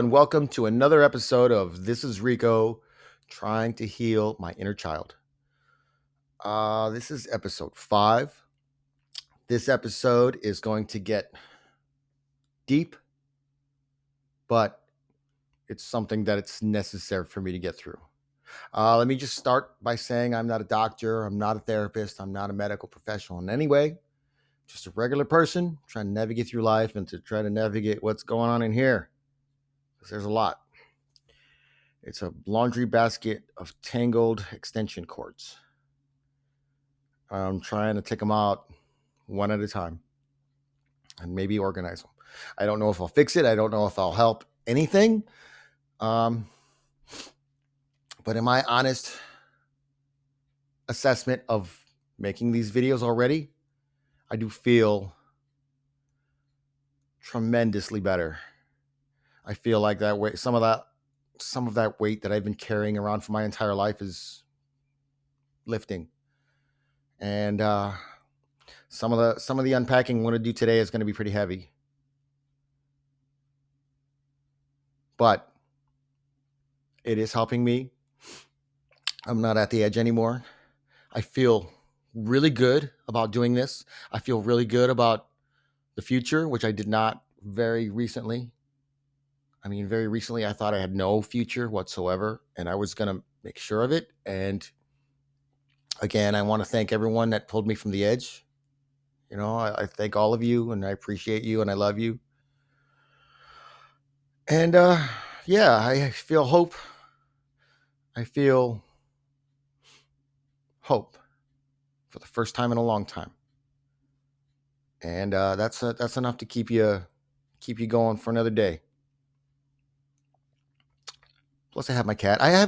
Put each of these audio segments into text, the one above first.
and welcome to another episode of This is Rico, trying to heal my inner child. This is episode 5. This episode is going to get deep, but it's something that it's necessary for me to get through. Let me just start by saying I'm not a doctor, I'm not a therapist, I'm not a medical professional in any way. Just a regular person trying to navigate through life and to try to navigate what's going on in here. Because there's a lot. It's a laundry basket of tangled extension cords. I'm trying to take them out one at a time and maybe organize them. I don't know if I'll fix it. I don't know if I'll help anything. But in my honest assessment of making these videos already, I do feel tremendously better. I feel like that weight, some of that weight that I've been carrying around for my entire life is lifting. And some of the unpacking I'm going to do today is going to be pretty heavy. But it is helping me. I'm not at the edge anymore. I feel really good about doing this. I feel really good about the future, which I did not very recently. Very recently, I thought I had no future whatsoever, and I was going to make sure of it. And again, I want to thank everyone that pulled me from the edge. I thank all of you, and I appreciate you, and I love you. And I feel hope. I feel hope for the first time in a long time. And that's enough to keep you going for another day. Plus, I have my cat. I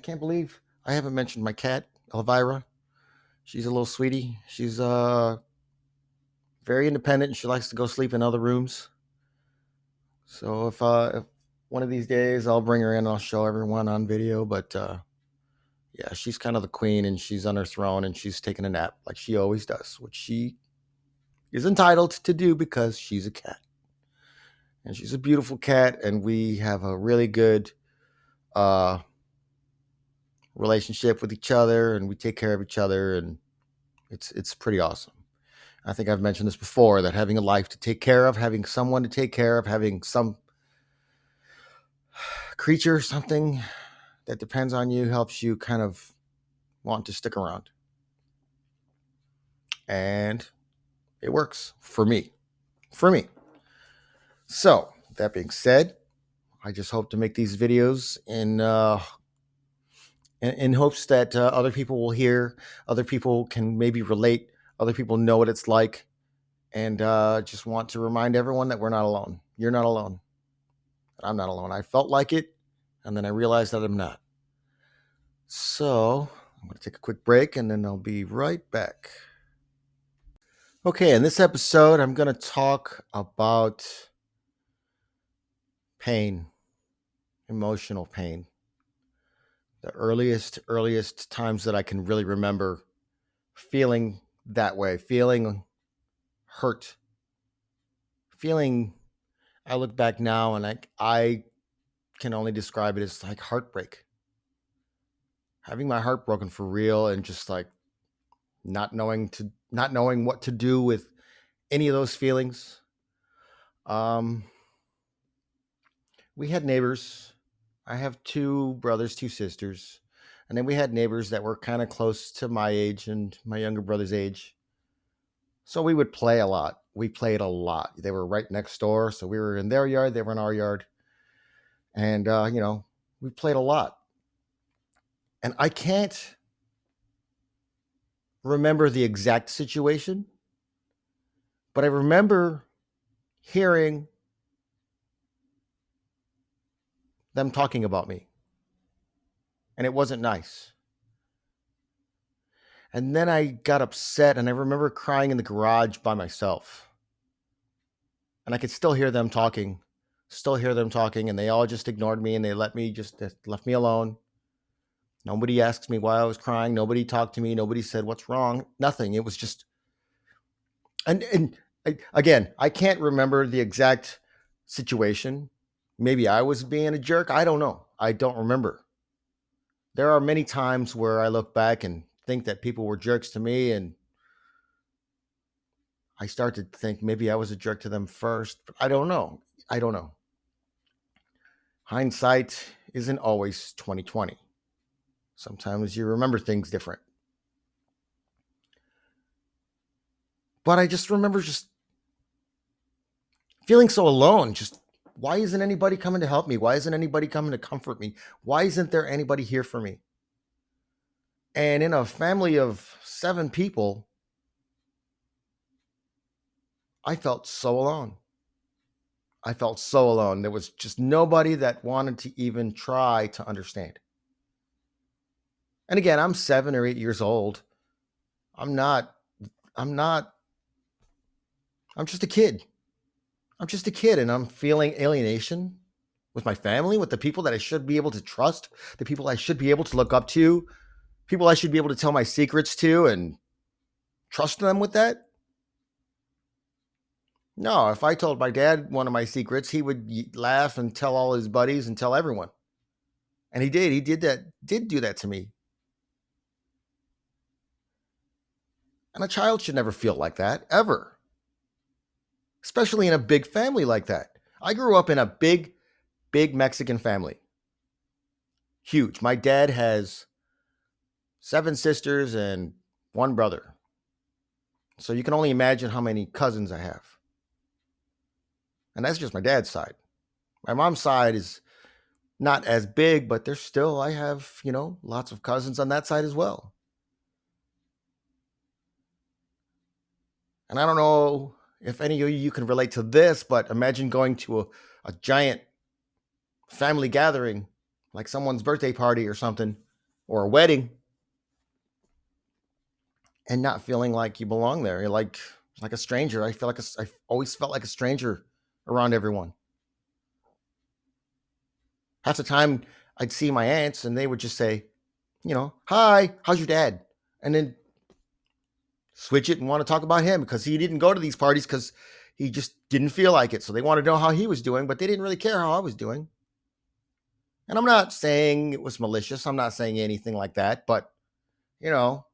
can't believe I haven't mentioned my cat, Elvira. She's a little sweetie. She's very independent, and she likes to go sleep in other rooms. So if one of these days I'll bring her in, I'll show everyone on video. But yeah, she's kind of the queen, and she's on her throne, and she's taking a nap like she always does, which she is entitled to do because she's a cat. And she's a beautiful cat, and we have a really good relationship with each other, and we take care of each other, and it's pretty awesome. I think I've mentioned this before, that having a life to take care of, having someone to take care of, having some creature, something that depends on you, helps you kind of want to stick around. And it works for me. So that being said, I just hope to make these videos in hopes that other people will hear, other people can maybe relate, other people know what it's like, and just want to remind everyone that we're not alone. You're not alone. I'm not alone. I felt like it, and then I realized that I'm not. So I'm going to take a quick break, and then I'll be right back. Okay, in this episode, I'm going to talk about pain, emotional pain. The earliest times that I can really remember feeling that way, feeling hurt, I look back now and I can only describe it as like heartbreak. Having my heart broken for real, and just like not knowing what to do with any of those feelings. We had neighbors. I have 2 brothers, 2 sisters. And then we had neighbors that were kind of close to my age and my younger brother's age. So we would play a lot. We played a lot. They were right next door. So we were in their yard. They were in our yard. And, we played a lot. And I can't remember the exact situation, but I remember hearing them talking about me. And it wasn't nice. And then I got upset, and I remember crying in the garage by myself. And I could still hear them talking, and they all just ignored me, and they left me alone. Nobody asked me why I was crying. Nobody talked to me. Nobody said, what's wrong? Nothing. It was just, again, I can't remember the exact situation, Maybe I was being a jerk. I don't know. I don't remember. There are many times where I look back and think that people were jerks to me, and I start to think maybe I was a jerk to them first. But I don't know. I don't know. Hindsight isn't always 2020. Sometimes you remember things different. But I just remember just feeling so alone. Just why isn't anybody coming to help me? Why isn't anybody coming to comfort me? Why isn't there anybody here for me? And in a family of 7 people, I felt so alone. I felt so alone. There was just nobody that wanted to even try to understand. And again, I'm 7 or 8 years old. I'm not, I'm not, I'm just a kid. I'm just a kid and I'm feeling alienation with my family, with the people that I should be able to trust, the people I should be able to look up to, people I should be able to tell my secrets to and trust them with that. No, if I told my dad one of my secrets, he would laugh and tell all his buddies and tell everyone. And he did. He did do that to me. And a child should never feel like that, ever, especially in a big family like that. I grew up in a big Mexican family. Huge. My dad has 7 sisters and 1 brother. So you can only imagine how many cousins I have. And that's just my dad's side. My mom's side is not as big, but there's still, I have, lots of cousins on that side as well. And I don't know if any of you can relate to this, but imagine going to a giant family gathering, like someone's birthday party or something, or a wedding, and not feeling like you belong there. You're like a stranger. I always felt like a stranger around everyone. Half the time I'd see my aunts and they would just say, hi, how's your dad? And then switch it and want to talk about him because he didn't go to these parties because he just didn't feel like it. So they wanted to know how he was doing, but they didn't really care how I was doing. And I'm not saying it was malicious. I'm not saying anything like that. But, you know,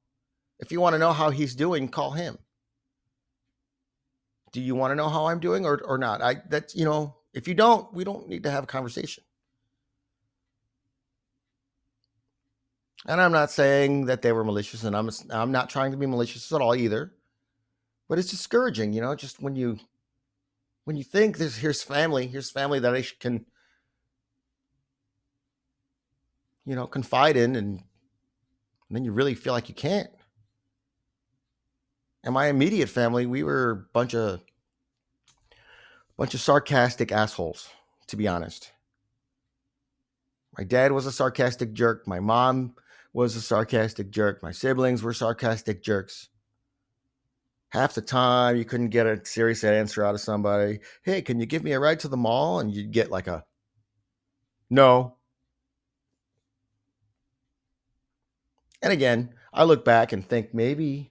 if you want to know how he's doing, call him. Do you want to know how I'm doing or not? If you don't, we don't need to have a conversation. And I'm not saying that they were malicious, and I'm not trying to be malicious at all either. But it's discouraging, just when you think here's family that I can, confide in, and then you really feel like you can't. And my immediate family, we were a bunch of sarcastic assholes, to be honest. My dad was a sarcastic jerk. My mom was a sarcastic jerk. My siblings were sarcastic jerks. Half the time, you couldn't get a serious answer out of somebody. Hey, can you give me a ride to the mall? And you'd get like a no. And again, I look back and think maybe,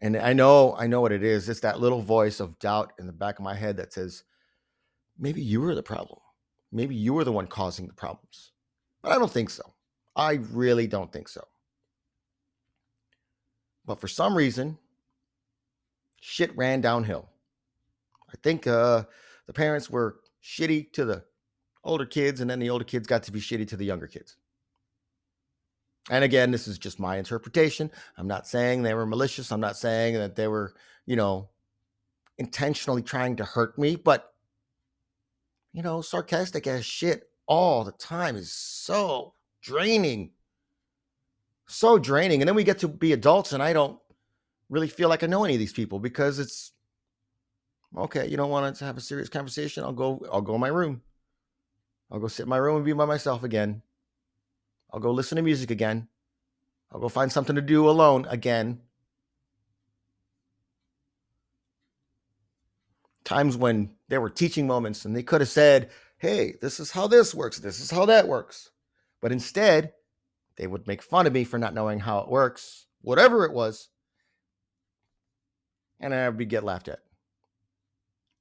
and I know what it is. It's that little voice of doubt in the back of my head that says, maybe you were the problem. Maybe you were the one causing the problems. But I don't think so. I really don't think so. But for some reason, shit ran downhill. I think the parents were shitty to the older kids, and then the older kids got to be shitty to the younger kids. And again, this is just my interpretation. I'm not saying they were malicious. I'm not saying that they were, intentionally trying to hurt me, but sarcastic as shit all the time is so draining. So draining. And then we get to be adults and I don't really feel like I know any of these people because it's okay, you don't want to have a serious conversation. I'll go in my room. I'll go sit in my room and be by myself again. I'll go listen to music again. I'll go find something to do alone again. Times when there were teaching moments and they could have said, hey, this is how this works. This is how that works. But instead, they would make fun of me for not knowing how it works, whatever it was. And I would get laughed at.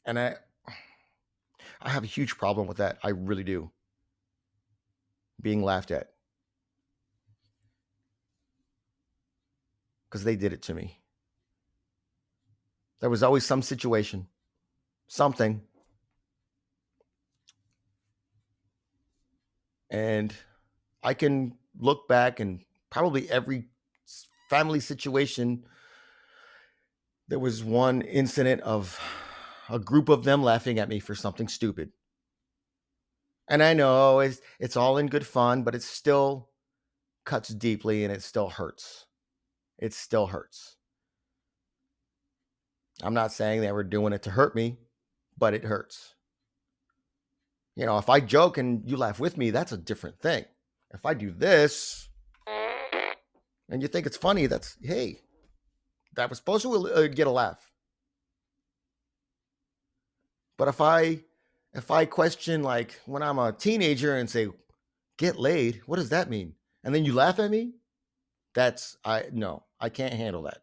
And I I have a huge problem with that. I really do. Being laughed at because they did it to me. There was always some situation, something, and I can look back and probably every family situation, there was one incident of a group of them laughing at me for something stupid. And I know it's all in good fun, but it still cuts deeply and it still hurts. It still hurts. I'm not saying they were doing it to hurt me, but it hurts. If I joke and you laugh with me, that's a different thing. If I do this and you think it's funny, that's, hey, that was supposed to get a laugh. But if I question, like, when I'm a teenager and say, get laid, what does that mean? And then you laugh at me, I can't handle that.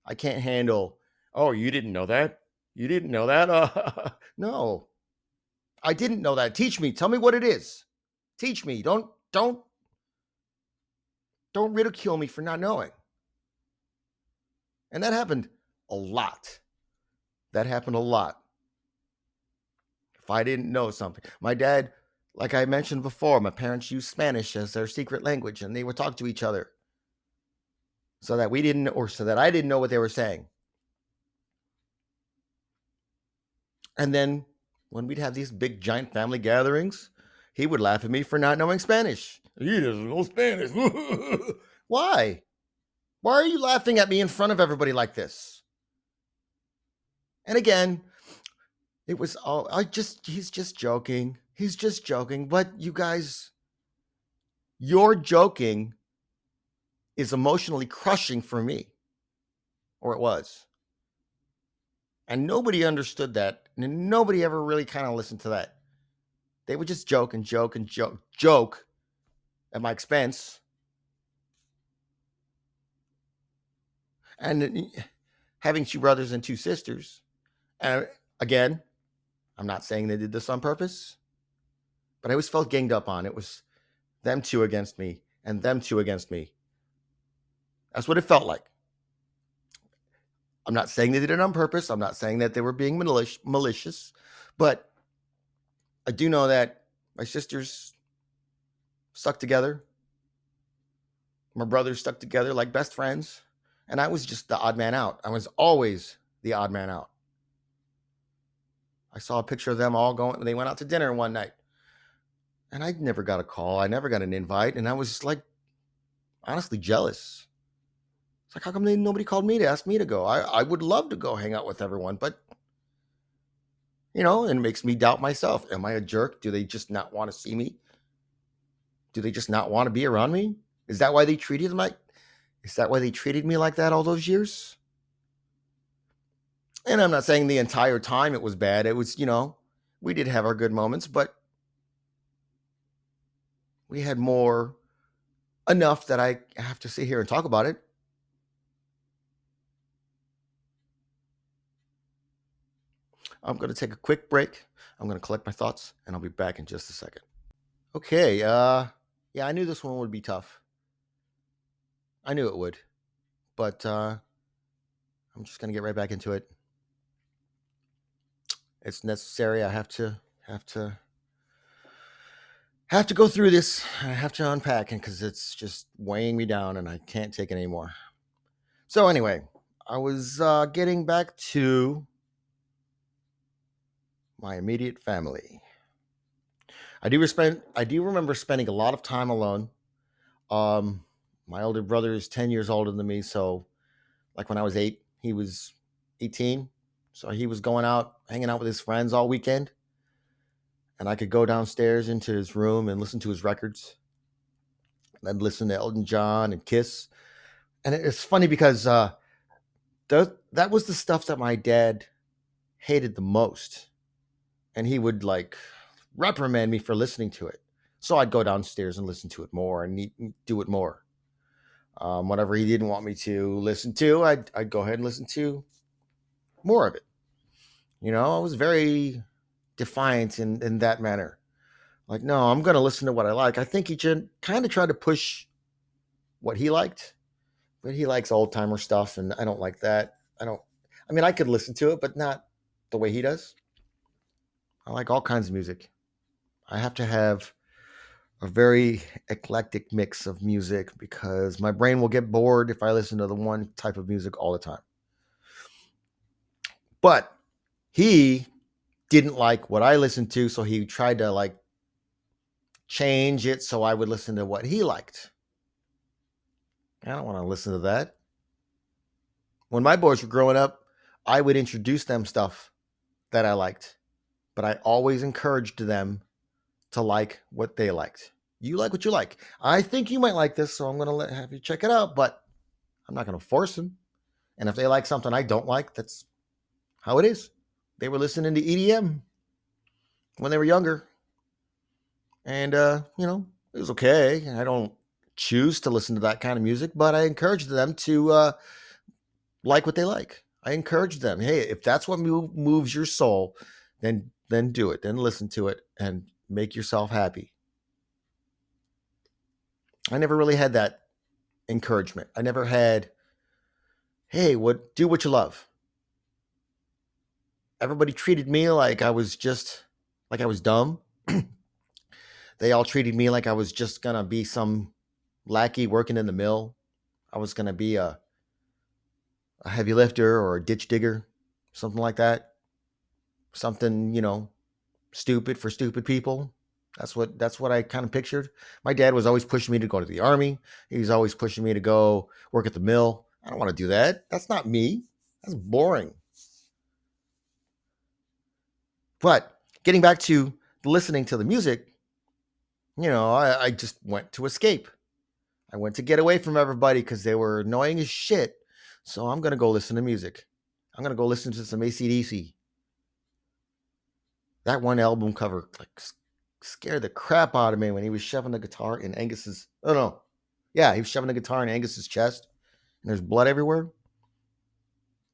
I can't handle, oh, you didn't know that? You didn't know that? No, I didn't know that. Teach me. Tell me what it is. Teach me. Don't ridicule me for not knowing. And that happened a lot. That happened a lot. If I didn't know something, my dad, like I mentioned before, my parents used Spanish as their secret language, and they would talk to each other so that we didn't, or so that I didn't know what they were saying. And then when we'd have these big giant family gatherings, he would laugh at me for not knowing Spanish. He doesn't know Spanish. Why? Why are you laughing at me in front of everybody like this? And again, it was all he's just joking. He's just joking. But you guys, your joking is emotionally crushing for me, or it was. And nobody understood that. And nobody ever really kind of listened to that. They would just joke and joke and joke at my expense. And having two brothers and two sisters. And again, I'm not saying they did this on purpose, but I always felt ganged up on. It was them two against me and them two against me. That's what it felt like. I'm not saying they did it on purpose. I'm not saying that they were being malicious, but I do know that my sisters stuck together. My brothers stuck together like best friends. And I was just the odd man out. I was always the odd man out. I saw a picture of them all going, they went out to dinner one night. And I never got a call. I never got an invite. And I was like, honestly jealous. It's like, how come nobody called me to ask me to go? I would love to go hang out with everyone, but it makes me doubt myself. Am I a jerk? Do they just not want to see me? Do they just not want to be around me? Is that why they treated me like that all those years? And I'm not saying the entire time it was bad. It was, we did have our good moments, but we had more, enough that I have to sit here and talk about it. I'm going to take a quick break. I'm going to collect my thoughts and I'll be back in just a second. Okay. Yeah, I knew this one would be tough. I knew it would, but I'm just going to get right back into it. It's necessary. I have to go through this. I have to unpack it because it's just weighing me down and I can't take it anymore. So anyway, I was getting back to my immediate family. I do remember spending a lot of time alone. My older brother is 10 years older than me, so like when I was 8, he was 18. So he was going out, hanging out with his friends all weekend. And I could go downstairs into his room and listen to his records. And I'd listen to Elton John and Kiss. And it's funny because that was the stuff that my dad hated the most. And he would like reprimand me for listening to it. So I'd go downstairs and listen to it more and do it more. Whatever he didn't want me to listen to, I'd go ahead and listen to more of it. I was very defiant in that manner. Like, no, I'm going to listen to what I like. I think he kind of tried to push what he liked, but he likes old timer stuff, and I don't like that. I mean, I could listen to it, but not the way he does. I like all kinds of music. I have to have a very eclectic mix of music because my brain will get bored if I listen to the one type of music all the time. But he didn't like what I listened to, so he tried to like change it so I would listen to what he liked. I don't want to listen to that. When my boys were growing up, I would introduce them stuff that I liked, but I always encouraged them to like what they liked. You like what you like. I think you might like this, so I'm going to have you check it out, but I'm not going to force them. And if they like something I don't like, that's how it is. They were listening to EDM when they were younger. And, it was okay. I don't choose to listen to that kind of music, but I encouraged them to like what they like. I encourage them, hey, if that's what moves your soul, then do it. Then listen to it and make yourself happy. I never really had that encouragement. I never had, hey, do what you love. Everybody treated me like I was dumb. They all treated me like I was just gonna be some lackey working in the mill. I was gonna be a heavy lifter or a ditch digger, something like that. Something, stupid for stupid people. That's what I kind of pictured. My dad was always pushing me to go to the army. He was always pushing me to go work at the mill. I don't want to do that. That's not me. That's boring. But getting back to listening to the music, I just went to escape. I went to get away from everybody because they were annoying as shit. So I'm going to go listen to music. I'm going to go listen to some AC/DC. That one album cover scared the crap out of me when he was shoving the guitar in Angus's. Oh no, yeah, he was shoving the guitar in Angus's chest, and there's blood everywhere.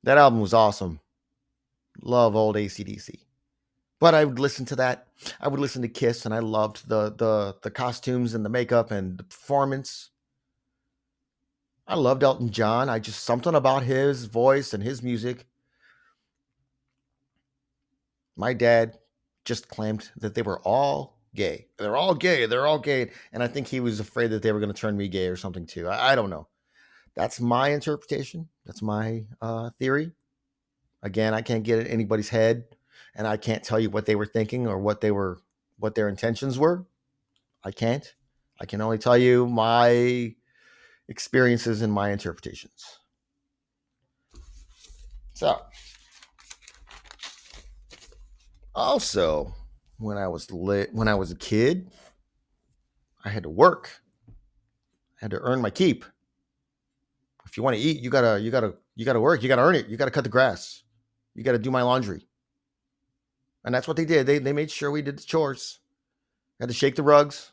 That album was awesome. Love old AC/DC. But I would listen to that. I would listen to Kiss, and I loved the costumes and the makeup and the performance. I loved Elton John. I just something about his voice and his music. My dad just claimed that they were all gay. They're all gay. They're all gay. And I think he was afraid that they were going to turn me gay or something too. I don't know. That's my interpretation. That's my theory. Again, I can't get in anybody's head, and I can't tell you what they were thinking or what their intentions were. I can't. I can only tell you my experiences and my interpretations. So, also, when I was a kid, I had to work. I had to earn my keep. If you want to eat, you gotta work. You gotta earn it. You gotta cut the grass. You gotta do my laundry. And that's what they did. They made sure we did the chores. Had to shake the rugs.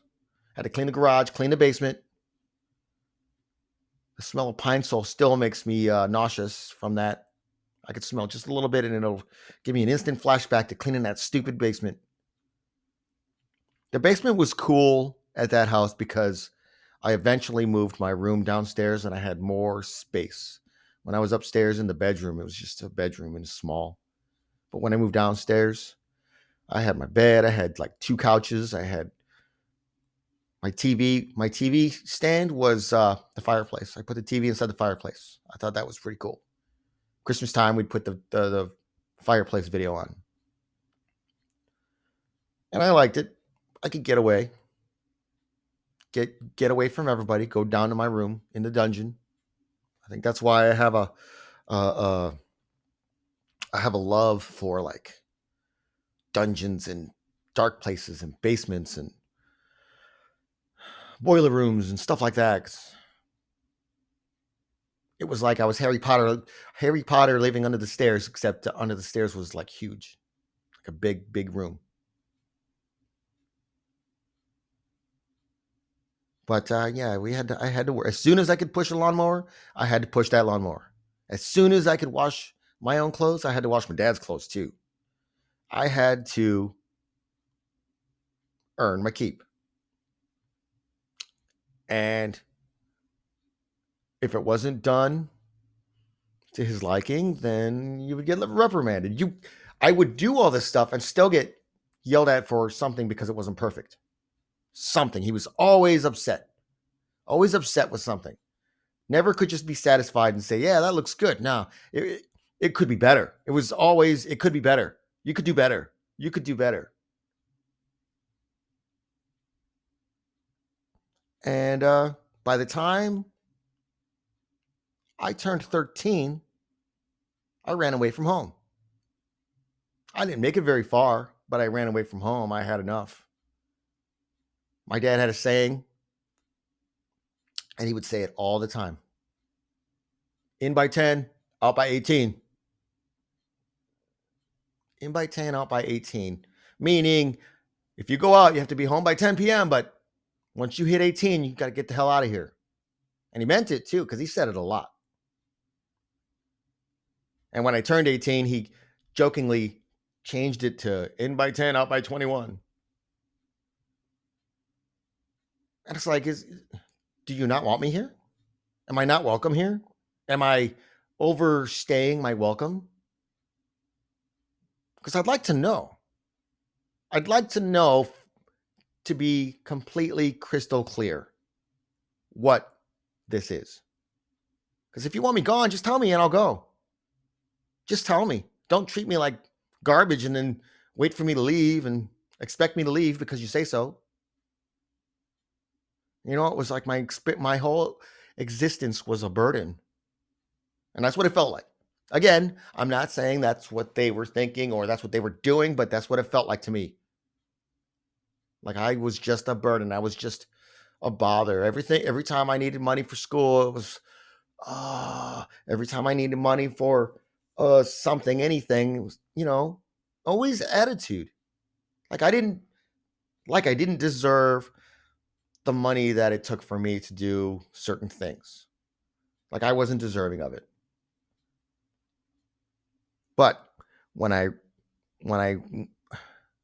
Had to clean the garage, clean the basement. The smell of pine sol still makes me nauseous from that. I could smell just a little bit, and it'll give me an instant flashback to cleaning that stupid basement. The basement was cool at that house because I eventually moved my room downstairs and I had more space. When I was upstairs in the bedroom, it was just a bedroom and it's small. But when I moved downstairs, I had my bed, I had like 2 couches, I had my TV. My TV stand was the fireplace. I put the TV inside the fireplace. I thought that was pretty cool. Christmas time, we'd put the fireplace video on. And I liked it. I could get away. Get away from everybody, go down to my room in the dungeon. I think that's why I have a love for like dungeons and dark places and basements and boiler rooms and stuff like that. It was like I was Harry Potter living under the stairs, except under the stairs was like huge, like a big room. But yeah, I had to work. As soon as I could push a lawnmower, I had to push that lawnmower. As soon as I could wash my own clothes, I had to wash my dad's clothes too. I had to earn my keep. And if it wasn't done to his liking, then you would get reprimanded. I would do all this stuff and still get yelled at for something because it wasn't perfect. Something. He was always upset with something. Never could just be satisfied and say, yeah, that looks good. No, it could be better. It was always, it could be better. You could do better. You could do better. And by the time I turned 13, I ran away from home. I didn't make it very far, but I ran away from home. I had enough. My dad had a saying, and he would say it all the time: in by 10, out by 18. In by 10, out by 18. Meaning, if you go out, you have to be home by 10 p.m., but once you hit 18, you got to get the hell out of here. And he meant it too, because he said it a lot. And when I turned 18, he jokingly changed it to in by 10, out by 21. And it's like, do you not want me here? Am I not welcome here? Am I overstaying my welcome? Because I'd like to know. I'd like to know, to be completely crystal clear, what this is. Because if you want me gone, just tell me and I'll go. Just tell me. Don't treat me like garbage and then wait for me to leave and expect me to leave because you say so. You know, it was like my whole existence was a burden. And that's what it felt like. Again, I'm not saying that's what they were thinking or that's what they were doing, but that's what it felt like to me. Like I was just a burden. I was just a bother. Every time I needed money for school, it was every time I needed money for something, anything, it was, always attitude. Like I didn't deserve the money that it took for me to do certain things. Like I wasn't deserving of it. But when I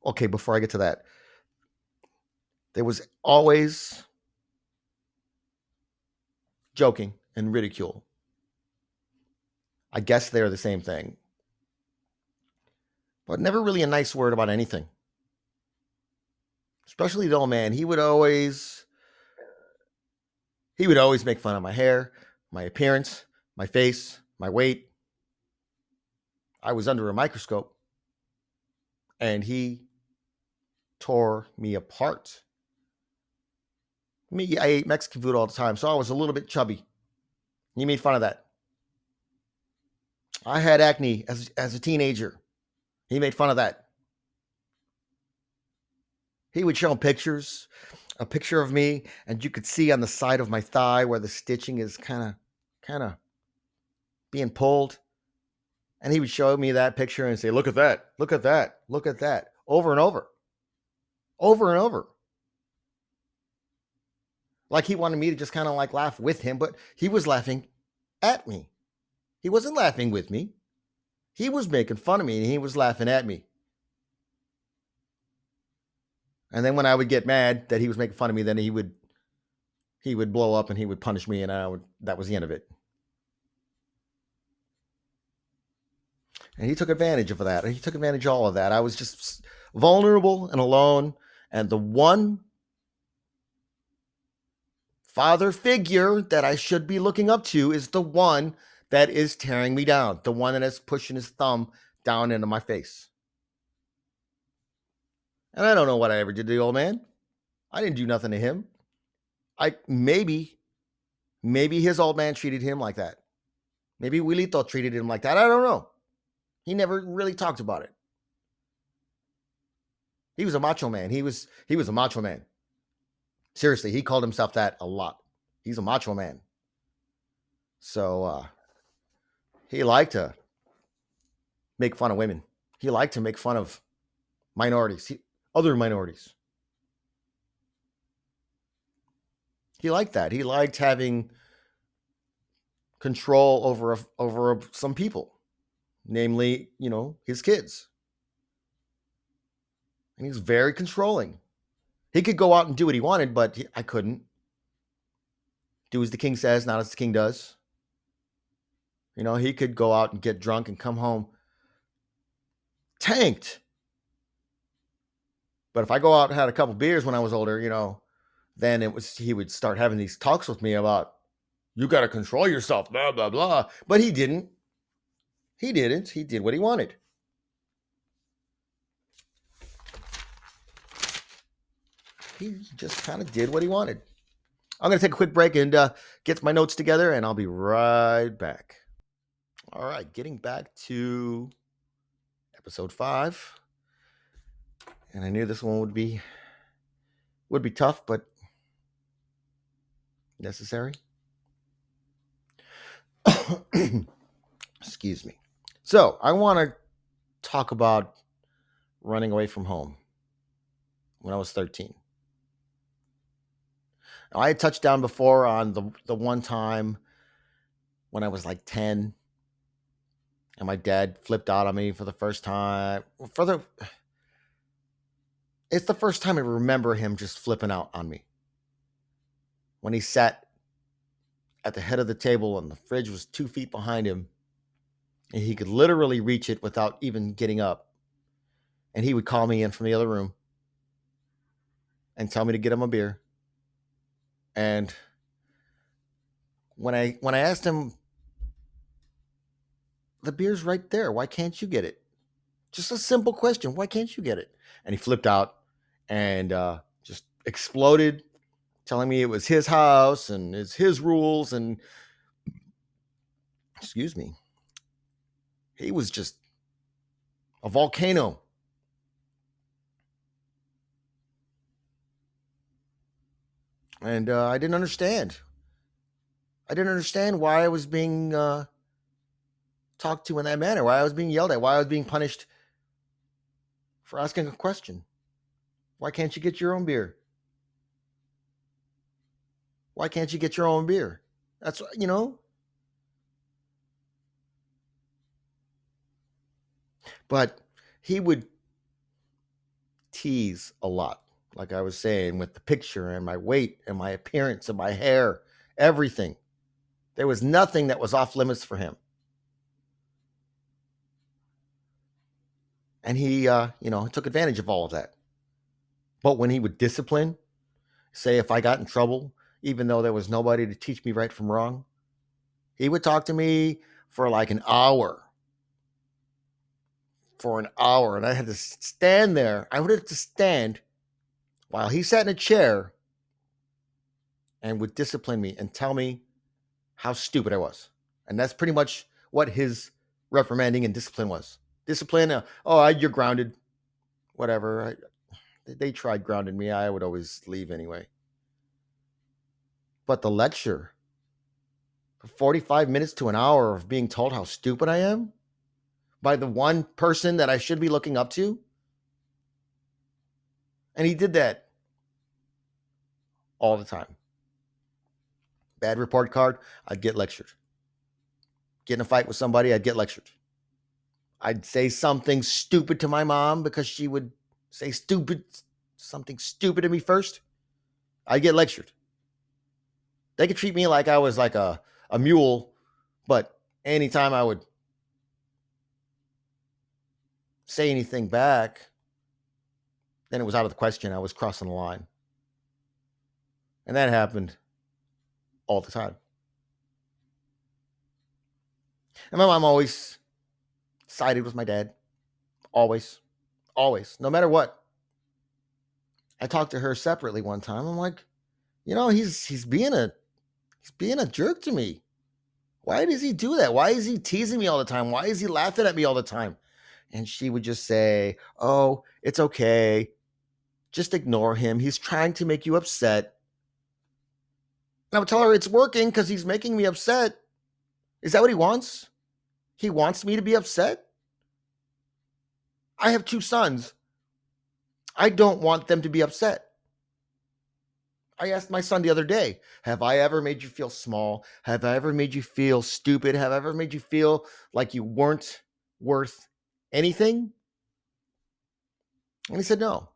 okay, before I get to that, there was always joking and ridicule. I guess they're the same thing. But never really a nice word about anything. Especially the old man. He would always make fun of my hair, my appearance, my face, my weight. I was under a microscope and he tore me apart. I ate Mexican food all the time, so I was a little bit chubby. He made fun of that. I had acne as a teenager. He made fun of that. He would show pictures, a picture of me, and you could see on the side of my thigh where the stitching is kind of being pulled. And he would show me that picture and say, look at that, look at that, look at that, over and over, over and over. Like he wanted me to just kind of like laugh with him, but he was laughing at me. He wasn't laughing with me. He was making fun of me and he was laughing at me. And then when I would get mad that he was making fun of me, then he would blow up and he would punish me, and that was the end of it. And he took advantage of that. He took advantage of all of that. I was just vulnerable and alone. And the one father figure that I should be looking up to is the one that is tearing me down, the one that is pushing his thumb down into my face. And I don't know what I ever did to the old man. I didn't do nothing to him. Maybe his old man treated him like that. Maybe Wilito treated him like that. I don't know. He never really talked about it. He was a macho man. He was a macho man. Seriously, he called himself that a lot. He's a macho man. So he liked to make fun of women. He liked to make fun of minorities, other minorities. He liked that. He liked having control over some people, namely, his kids. And he was very controlling. He could go out and do what he wanted, but I couldn't. Do as the king says, not as the king does. You know, he could go out and get drunk and come home tanked. But if I go out and had a couple beers when I was older, then he would start having these talks with me about, you got to control yourself, blah, blah, blah. But he didn't. He didn't. He did what he wanted. He just kind of did what he wanted. I'm going to take a quick break and get my notes together, and I'll be right back. All right, getting back to episode 5. And I knew this one would be tough, but necessary. Excuse me. So I want to talk about running away from home when I was 13. Now, I had touched down before on the one time when I was like 10, and my dad flipped out on me for the first time. It's the first time I remember him just flipping out on me. When he sat at the head of the table and the fridge was 2 feet behind him, and he could literally reach it without even getting up. And he would call me in from the other room and tell me to get him a beer. And when I asked him, the beer's right there, why can't you get it? Just a simple question, why can't you get it? And he flipped out and just exploded, telling me it was his house and it's his rules. And excuse me, he was just a volcano. And I didn't understand. I didn't understand why I was being talked to in that manner, why I was being yelled at, why I was being punished for asking a question. Why can't you get your own beer? Why can't you get your own beer? That's, But he would tease a lot, like I was saying, with the picture and my weight and my appearance and my hair, everything. There was nothing that was off limits for him. And he, took advantage of all of that. But when he would discipline, say if I got in trouble, even though there was nobody to teach me right from wrong, he would talk to me for like an hour. And I had to stand there. I would have to stand while he sat in a chair and would discipline me and tell me how stupid I was. And that's pretty much what his reprimanding and discipline was. Discipline, you're grounded, whatever. They tried grounding me. I would always leave anyway. But the lecture, for 45 minutes to an hour of being told how stupid I am by the one person that I should be looking up to. And he did that all the time. Bad report card, I'd get lectured. Get in a fight with somebody, I'd get lectured. I'd say something stupid to my mom because she would say something stupid to me first. I'd get lectured. They could treat me like I was like a mule, but anytime I would say anything back, then it was out of the question. I was crossing the line. And that happened all the time. And my mom always sided with my dad. Always. Always. No matter what. I talked to her separately one time. I'm like, he's being a jerk to me. Why does he do that? Why is he teasing me all the time? Why is he laughing at me all the time? And she would just say, oh, it's okay. Just ignore him. He's trying to make you upset. And I would tell her it's working because he's making me upset. Is that what he wants? He wants me to be upset? I have 2 sons. I don't want them to be upset. I asked my son the other day, have I ever made you feel small? Have I ever made you feel stupid? Have I ever made you feel like you weren't worth anything? And he said no.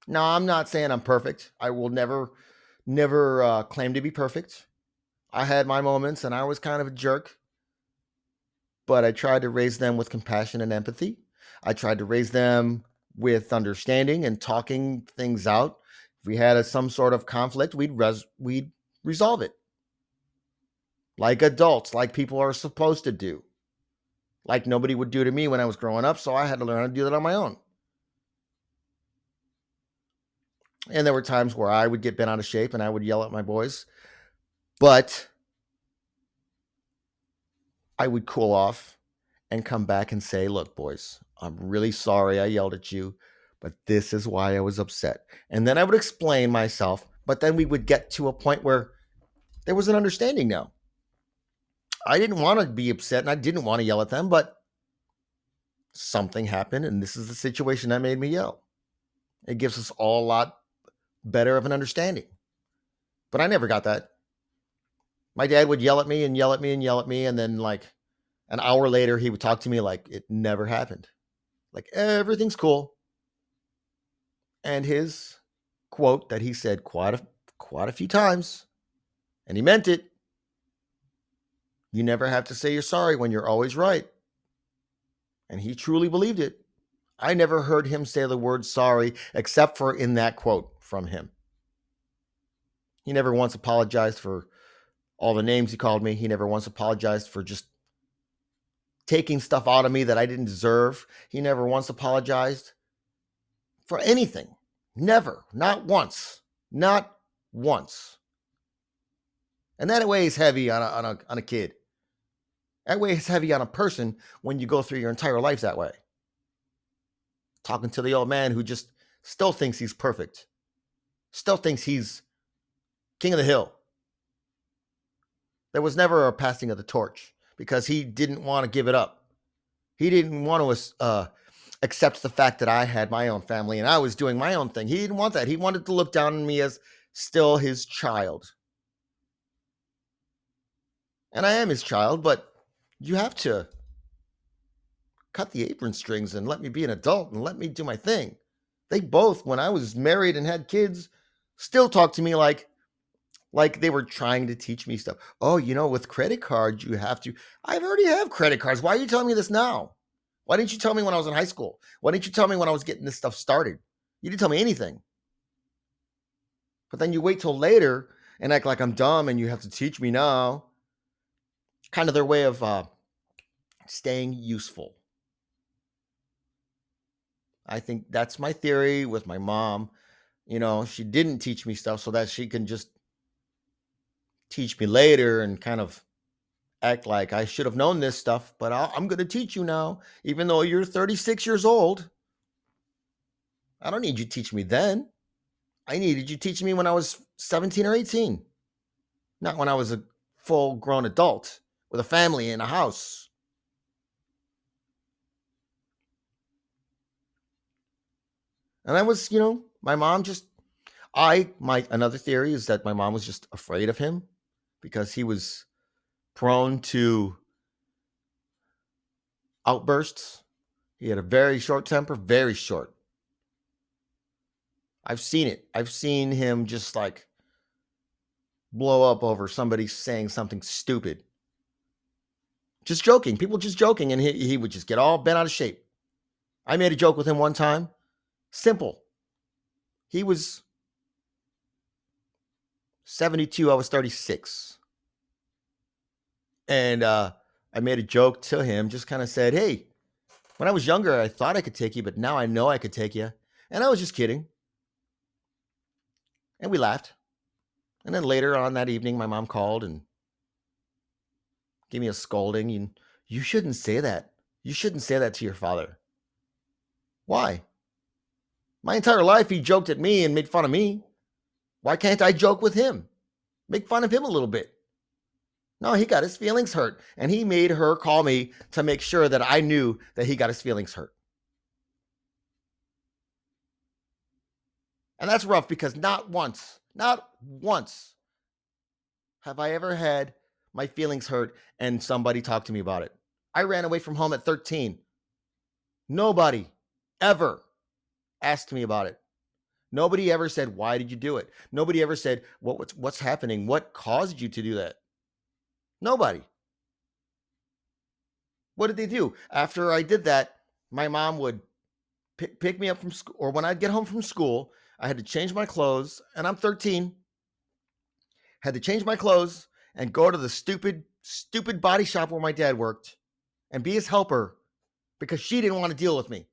No, I'm not saying I'm perfect. I will never claim to be perfect. I had my moments and I was kind of a jerk, but I tried to raise them with compassion and empathy. I tried to raise them with understanding and talking things out. If we had some sort of conflict, we'd resolve it like adults, like people are supposed to do, like nobody would do to me when I was growing up. So I had to learn how to do that on my own. And there were times where I would get bent out of shape and I would yell at my boys, but I would cool off and come back and say, look, boys, I'm really sorry I yelled at you, but this is why I was upset. And then I would explain myself, but then we would get to a point where there was an understanding now. I didn't want to be upset and I didn't want to yell at them, but something happened and this is the situation that made me yell. It gives us all a lot better of an understanding. But I never got that. My dad would yell at me and yell at me and yell at me. And then, like, an hour later, he would talk to me like it never happened. Like, everything's cool. And his quote that he said quite a few times, and he meant it: you never have to say you're sorry when you're always right. And he truly believed it. I never heard him say the word sorry except for in that quote from him. He never once apologized for all the names he called me. He never once apologized for just taking stuff out of me that I didn't deserve. He never once apologized for anything. Never. Not once. Not once. And that weighs heavy on a kid. That weighs heavy on a person when you go through your entire life that way. Talking to the old man who just still thinks he's perfect. Still thinks he's king of the hill. There was never a passing of the torch because he didn't want to give it up. He didn't want to accept the fact that I had my own family and I was doing my own thing. He didn't want that. He wanted to look down on me as still his child. And I am his child, but you have to cut the apron strings and let me be an adult and let me do my thing. They both, when I was married and had kids, still talked to me like they were trying to teach me stuff. Oh, with credit cards, you have to. I already have credit cards. Why are you telling me this now? Why didn't you tell me when I was in high school? Why didn't you tell me when I was getting this stuff started? You didn't tell me anything. But then you wait till later and act like I'm dumb and you have to teach me now. Kind of their way of staying useful. I think that's my theory with my mom. She didn't teach me stuff so that she can just teach me later and kind of act like I should have known this stuff, but I'm going to teach you now, even though you're 36 years old. I don't need you to teach me then. I needed you to teach me when I was 17 or 18, not when I was a full grown adult with a family and a house. And I was, my mom just, another theory is that my mom was just afraid of him because he was prone to outbursts. He had a very short temper, very short. I've seen it. I've seen him just like blow up over somebody saying something stupid. Just joking. People just joking. And he would just get all bent out of shape. I made a joke with him one time. Simple. He was 72. I was 36. And I made a joke to him, just kind of said, hey, when I was younger, I thought I could take you, but now I know I could take you. And I was just kidding. And we laughed. And then later on that evening, my mom called and gave me a scolding. You shouldn't say that. You shouldn't say that to your father. Why? My entire life, he joked at me and made fun of me. Why can't I joke with him? Make fun of him a little bit. No, he got his feelings hurt. And he made her call me to make sure that I knew that he got his feelings hurt. And that's rough because not once have I ever had my feelings hurt and somebody talked to me about it. I ran away from home at 13. Nobody ever asked me about it. Nobody ever said, why did you do it? Nobody ever said, what's happening? What caused you to do that? Nobody. What did they do? After I did that, my mom would pick me up from school, or when I'd get home from school, I had to change my clothes, and I'm 13, had to change my clothes and go to the stupid body shop where my dad worked and be his helper because she didn't want to deal with me.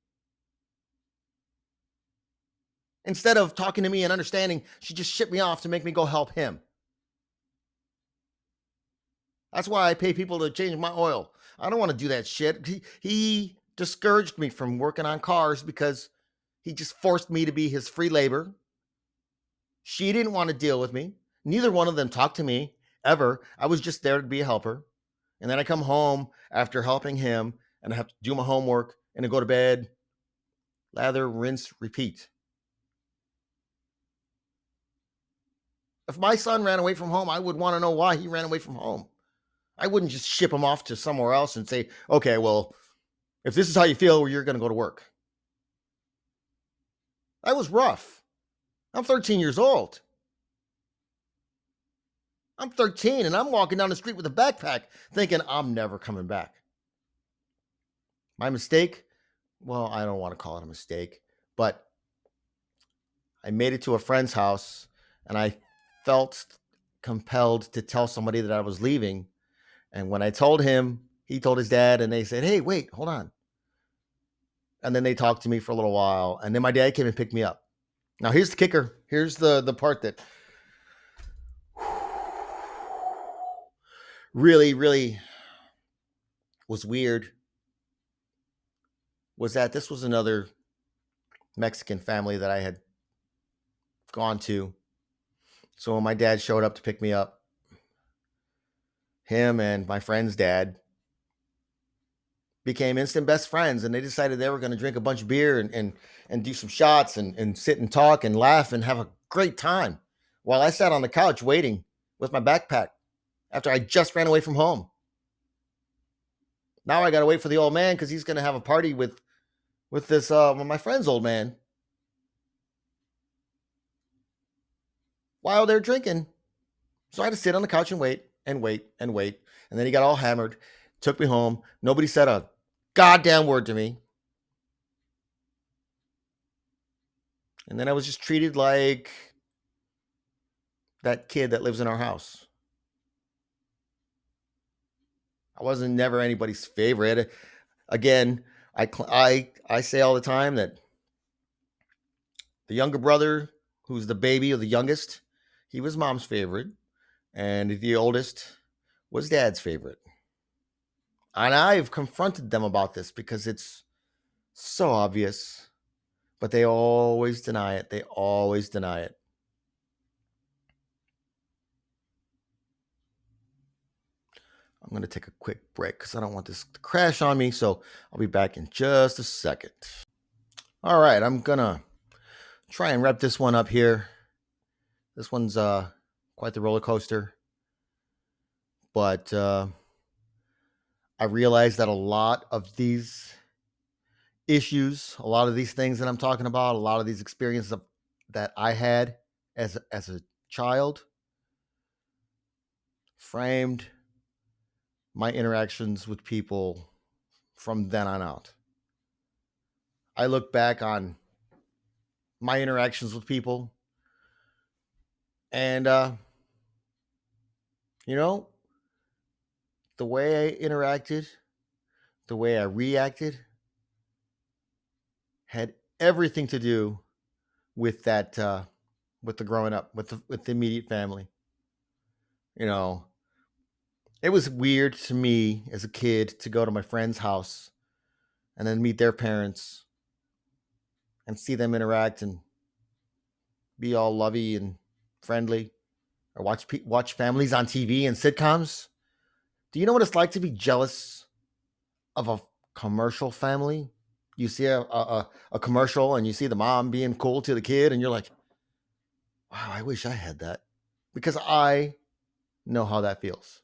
Instead of talking to me and understanding, she just shipped me off to make me go help him. That's why I pay people to change my oil. I don't want to do that shit. He discouraged me from working on cars because he just forced me to be his free labor. She didn't want to deal with me. Neither one of them talked to me ever. I was just there to be a helper. And then I come home after helping him and I have to do my homework and then go to bed, lather, rinse, repeat. If my son ran away from home, I would want to know why he ran away from home. I wouldn't just ship him off to somewhere else and say, okay, well, if this is how you feel, you're going to go to work. That was rough. I'm 13 years old. I'm 13 and I'm walking down the street with a backpack thinking I'm never coming back. My mistake? Well, I don't want to call it a mistake, but I made it to a friend's house and I felt compelled to tell somebody that I was leaving. And when I told him, he told his dad and they said, hey, wait, hold on. And then they talked to me for a little while. And then my dad came and picked me up. Now, here's the kicker. Here's the part that really, really was weird, was that this was another Mexican family that I had gone to. So when my dad showed up to pick me up, him and my friend's dad became instant best friends, and they decided they were going to drink a bunch of beer and do some shots and sit and talk and laugh and have a great time while I sat on the couch waiting with my backpack after I just ran away from home. Now I got to wait for the old man because he's going to have a party with this my friend's old man while they're drinking. So I had to sit on the couch and wait and wait and wait. And then he got all hammered, took me home. Nobody said a goddamn word to me. And then I was just treated like that kid that lives in our house. I wasn't never anybody's favorite. Again, I say all the time that the younger brother, who's the baby or the youngest, he was mom's favorite. And the oldest was dad's favorite. And I've confronted them about this because it's so obvious, but they always deny it. They always deny it. I'm going to take a quick break because I don't want this to crash on me. So I'll be back in just a second. All right, I'm going to try and wrap this one up here. This one's quite the roller coaster. But I realize that a lot of these issues, a lot of these things that I'm talking about, a lot of these experiences that I had as a child framed my interactions with people from then on out. I look back on my interactions with people and the way I interacted, the way I reacted had everything to do with that with the growing up with the immediate family. It was weird to me as a kid to go to my friend's house and then meet their parents and see them interact and be all lovey and friendly, or watch families on TV and sitcoms. Do you know what it's like to be jealous of a commercial family? You see a commercial and you see the mom being cool to the kid and you're like, wow, I wish I had that, because I know how that feels.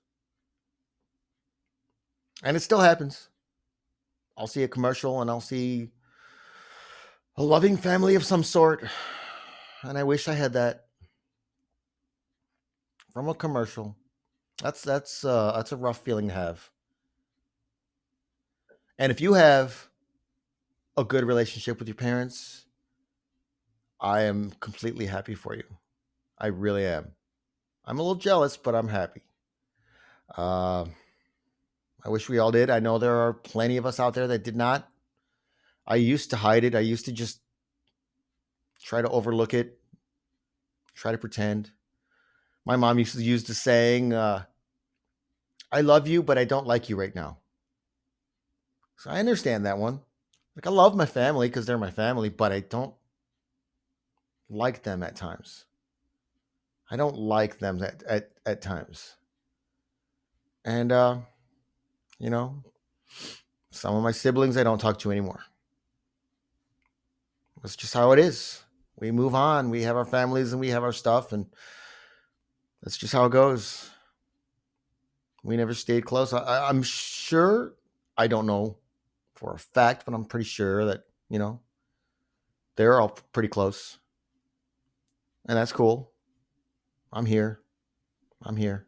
And it still happens. I'll see a commercial and I'll see a loving family of some sort. And I wish I had that from a commercial. That's a rough feeling to have. And if you have a good relationship with your parents, I am completely happy for you. I really am. I'm a little jealous, but I'm happy. Uh, I wish we all did. I know there are plenty of us out there that did not. I used to hide it. I used to just try to overlook it, try to pretend. My mom used to use the saying, I love you, but I don't like you right now. So I understand that one. Like, I love my family because they're my family, but I don't like them at times. I don't like them at times. And, you know, some of my siblings I don't talk to anymore. That's just how it is. We move on. We have our families and we have our stuff, and that's just how it goes. We never stayed close. I'm sure, I don't know for a fact, but I'm pretty sure that, they're all pretty close. And that's cool. I'm here. I'm here.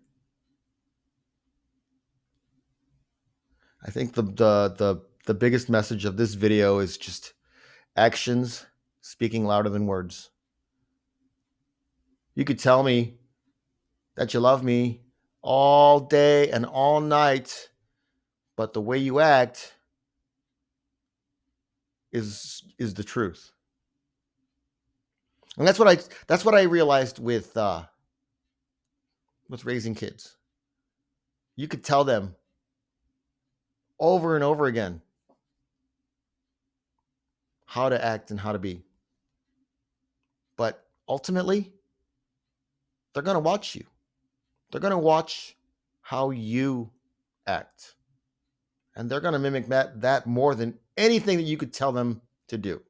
I think the biggest message of this video is just actions speaking louder than words. You could tell me that you love me all day and all night, but the way you act is the truth. And that's what I realized with raising kids. You could tell them over and over again how to act and how to be. But ultimately, they're going to watch you. They're going to watch how you act. And they're going to mimic that more than anything that you could tell them to do.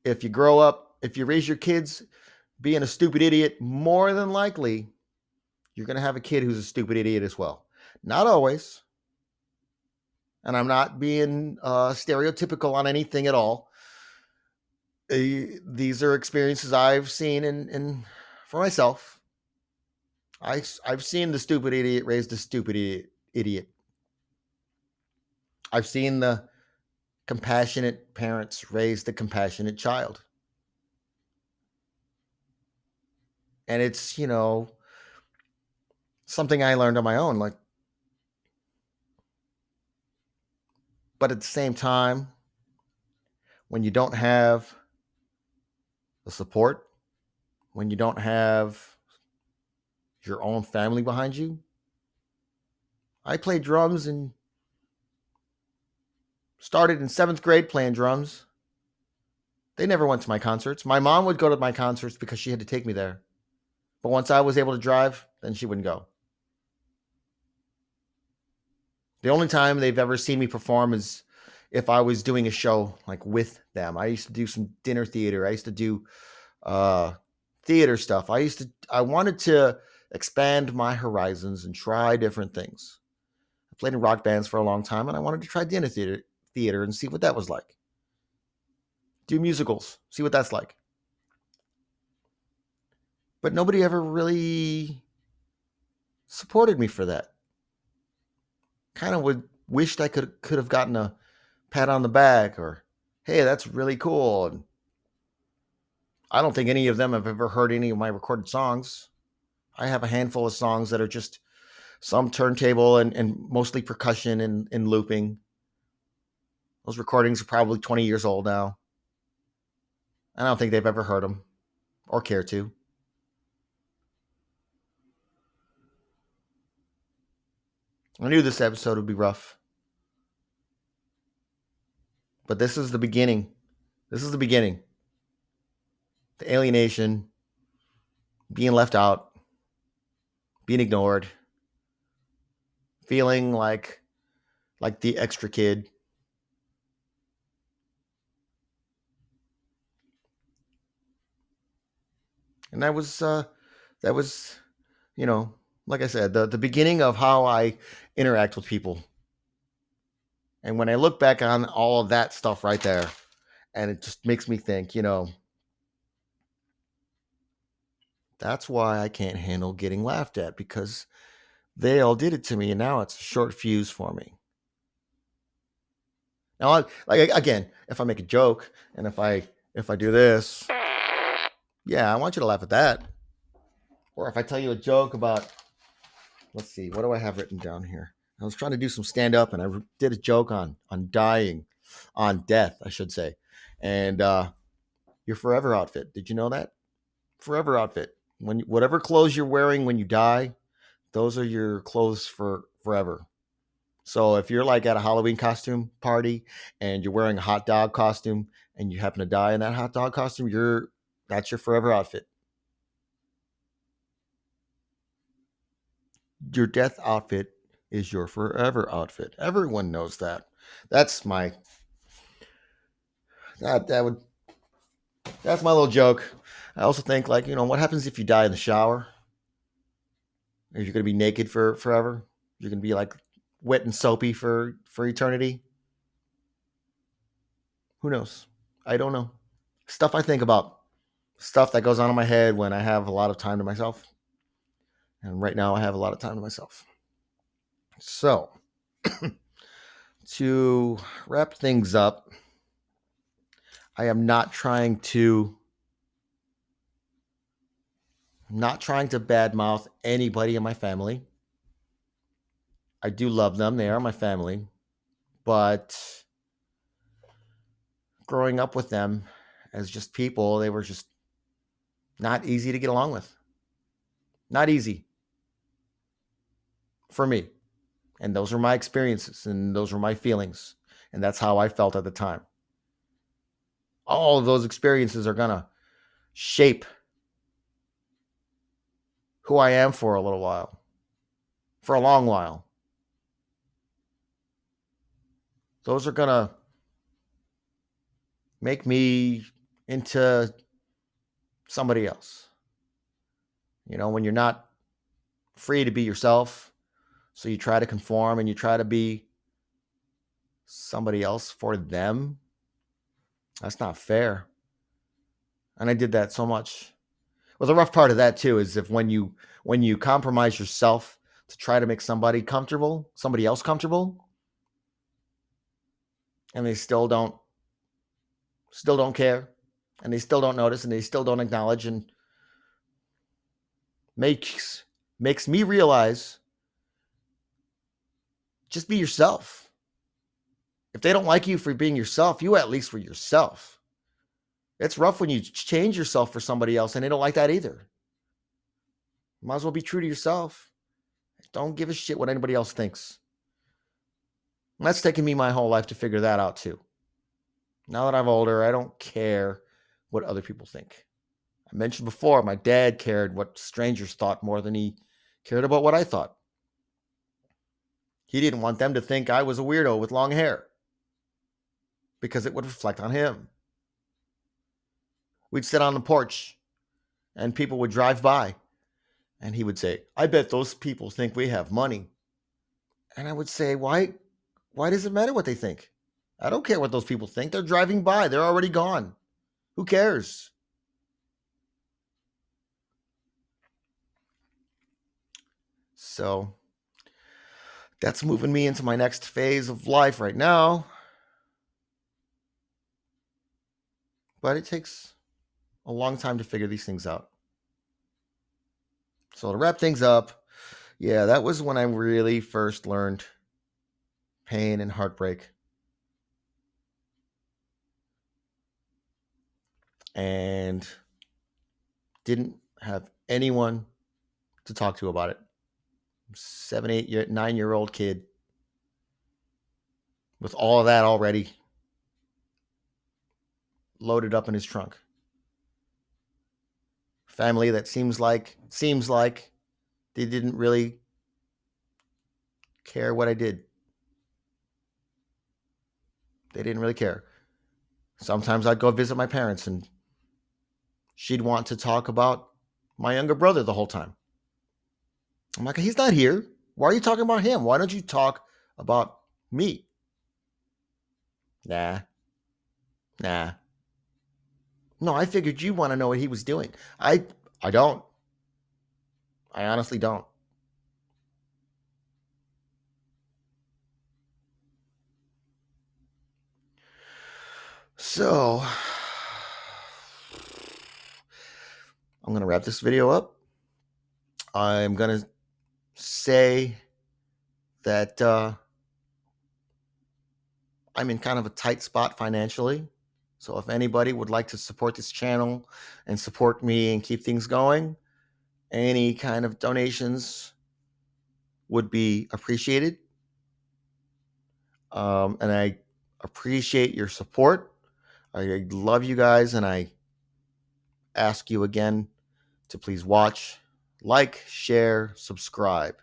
If you raise your kids being a stupid idiot, more than likely, you're going to have a kid who's a stupid idiot as well. Not always. And I'm not being stereotypical on anything at all. These are experiences I've seen in for myself. I've seen the stupid idiot raise the stupid idiot. I've seen the compassionate parents raise the compassionate child. And it's, something I learned on my own. But at the same time, when you don't have the support, when you don't have your own family behind you, I played drums and started in 7th grade playing drums. They never went to my concerts. My mom would go to my concerts because she had to take me there. But once I was able to drive, then she wouldn't go. The only time they've ever seen me perform is if I was doing a show like with them. I used to do some dinner theater. I used to do theater stuff. I wanted to expand my horizons and try different things. I played in rock bands for a long time, and I wanted to try dinner theater and see what that was like. Do musicals, see what that's like. But nobody ever really supported me for that. Kind of wished I could have gotten a pat on the back or, hey, that's really cool. And I don't think any of them have ever heard any of my recorded songs. I have a handful of songs that are just some turntable and mostly percussion and looping. Those recordings are probably 20 years old now. I don't think they've ever heard them or care to. I knew this episode would be rough. But this is the beginning. This is the beginning. The alienation, being left out, being ignored, feeling like the extra kid. And that was, like I said, the beginning of how I interact with people. And when I look back on all of that stuff right there, And it just makes me think, that's why I can't handle getting laughed at, because they all did it to me, and now it's a short fuse for me. Now, like, again, if I make a joke and if I do this, yeah, I want you to laugh at that. Or if I tell you a joke about, let's see, what do I have written down here? I was trying to do some stand up, and I did a joke on dying, on death, I should say, and your forever outfit. Did you know that? Forever outfit. When whatever clothes you're wearing when you die, those are your clothes for forever. So if you're like at a Halloween costume party and you're wearing a hot dog costume and you happen to die in that hot dog costume, that's your forever outfit. Your death outfit is your forever outfit. Everyone knows that. That's my that would that's my little joke. I also think, like, what happens if you die in the shower? Are you going to be naked for forever? You're going to be like wet and soapy for eternity? Who knows? I don't know. Stuff I think about. Stuff that goes on in my head when I have a lot of time to myself. And right now I have a lot of time to myself. So, to wrap things up, I am not trying to badmouth anybody in my family. I do love them. They are my family. But growing up with them as just people, they were just not easy to get along with. Not easy for me. And those are my experiences and those were my feelings. And that's how I felt at the time. All of those experiences are going to shape who I am for a little while, for a long while. Those are going to make me into somebody else. When you're not free to be yourself, so you try to conform and you try to be somebody else for them. That's not fair. And I did that so much. Well, the rough part of that too is when you compromise yourself to try to make somebody else comfortable, and they still don't care, and they still don't notice, and they still don't acknowledge, and makes me realize, just be yourself. If they don't like you for being yourself, you at least were yourself. It's rough when you change yourself for somebody else and they don't like that either. Might as well be true to yourself. Don't give a shit what anybody else thinks. And that's taken me my whole life to figure that out too. Now that I'm older, I don't care what other people think. I mentioned before, my dad cared what strangers thought more than he cared about what I thought. He didn't want them to think I was a weirdo with long hair because it would reflect on him. We'd sit on the porch and people would drive by and he would say, "I bet those people think we have money." And I would say, why does it matter what they think? I don't care what those people think. They're driving by. They're already gone. Who cares? So that's moving me into my next phase of life right now. But it takes a long time to figure these things out. So to wrap things up, yeah, that was when I really first learned pain and heartbreak. And didn't have anyone to talk to about it. 7, 8, 9-year-old kid with all of that already loaded up in his trunk. Family that seems like they didn't really care what I did. They didn't really care. Sometimes I'd go visit my parents and she'd want to talk about my younger brother the whole time. I'm like, he's not here. Why are you talking about him? Why don't you talk about me? Nah. No, I figured you want to know what he was doing. I don't. I honestly don't. So I'm going to wrap this video up. I'm going to say that I'm in kind of a tight spot financially. So if anybody would like to support this channel and support me and keep things going, any kind of donations would be appreciated. And I appreciate your support. I love you guys, and I ask you again to please watch, like, share, subscribe.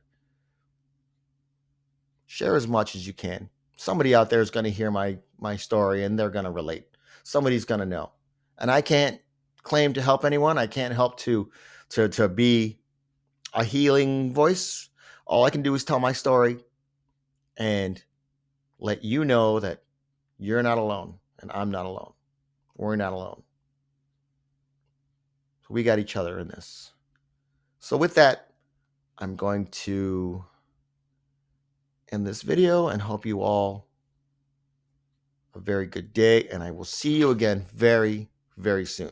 Share as much as you can. Somebody out there is going to hear my story and they're going to relate. Somebody's going to know. And I can't claim to help anyone. I can't help to be a healing voice. All I can do is tell my story and let you know that you're not alone and I'm not alone. We're not alone. We got each other in this. So with that, I'm going to end this video and hope you all a very good day, and I will see you again very, very soon.